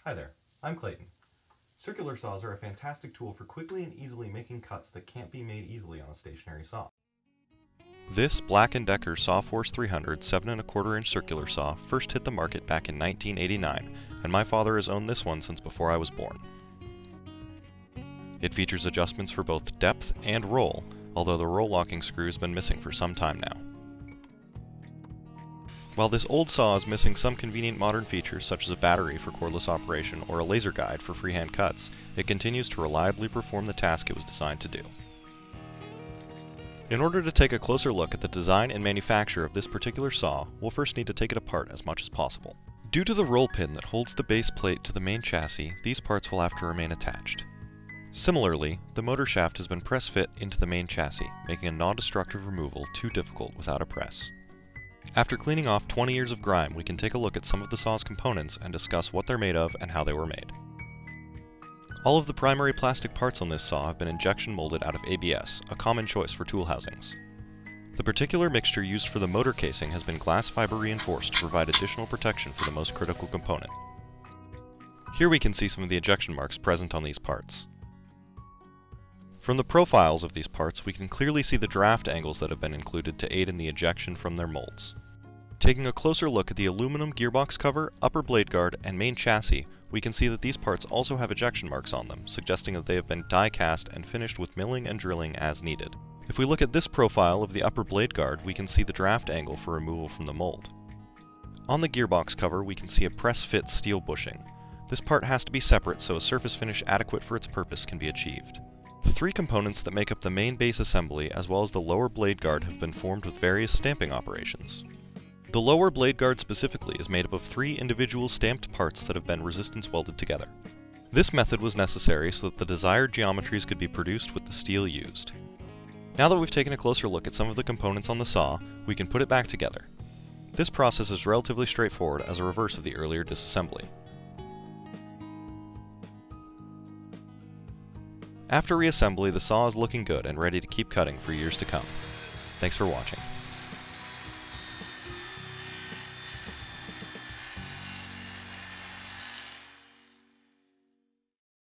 Hi there, I'm Clayton. Circular saws are a fantastic tool for quickly and easily making cuts that can't be made easily on a stationary saw. This Black & Decker Sawforce 300 7 1/4 inch circular saw first hit the market back in 1989, and my father has owned this one since before I was born. It features adjustments for both depth and roll, although the roll locking screw has been missing for some time now. While this old saw is missing some convenient modern features such as a battery for cordless operation or a laser guide for freehand cuts, it continues to reliably perform the task it was designed to do. In order to take a closer look at the design and manufacture of this particular saw, we'll first need to take it apart as much as possible. Due to the roll pin that holds the base plate to the main chassis, these parts will have to remain attached. Similarly, the motor shaft has been press-fit into the main chassis, making a non-destructive removal too difficult without a press. After cleaning off 20 years of grime, we can take a look at some of the saw's components and discuss what they're made of and how they were made. All of the primary plastic parts on this saw have been injection molded out of ABS, a common choice for tool housings. The particular mixture used for the motor casing has been glass fiber reinforced to provide additional protection for the most critical component. Here we can see some of the ejection marks present on these parts. From the profiles of these parts, we can clearly see the draft angles that have been included to aid in the ejection from their molds. Taking a closer look at the aluminum gearbox cover, upper blade guard, and main chassis, we can see that these parts also have ejection marks on them, suggesting that they have been die cast and finished with milling and drilling as needed. If we look at this profile of the upper blade guard, we can see the draft angle for removal from the mold. On the gearbox cover, we can see a press-fit steel bushing. This part has to be separate so a surface finish adequate for its purpose can be achieved. The three components that make up the main base assembly, as well as the lower blade guard, have been formed with various stamping operations. The lower blade guard specifically is made up of 3 individual stamped parts that have been resistance welded together. This method was necessary so that the desired geometries could be produced with the steel used. Now that we've taken a closer look at some of the components on the saw, we can put it back together. This process is relatively straightforward as a reverse of the earlier disassembly. After reassembly, the saw is looking good and ready to keep cutting for years to come. Thanks for watching.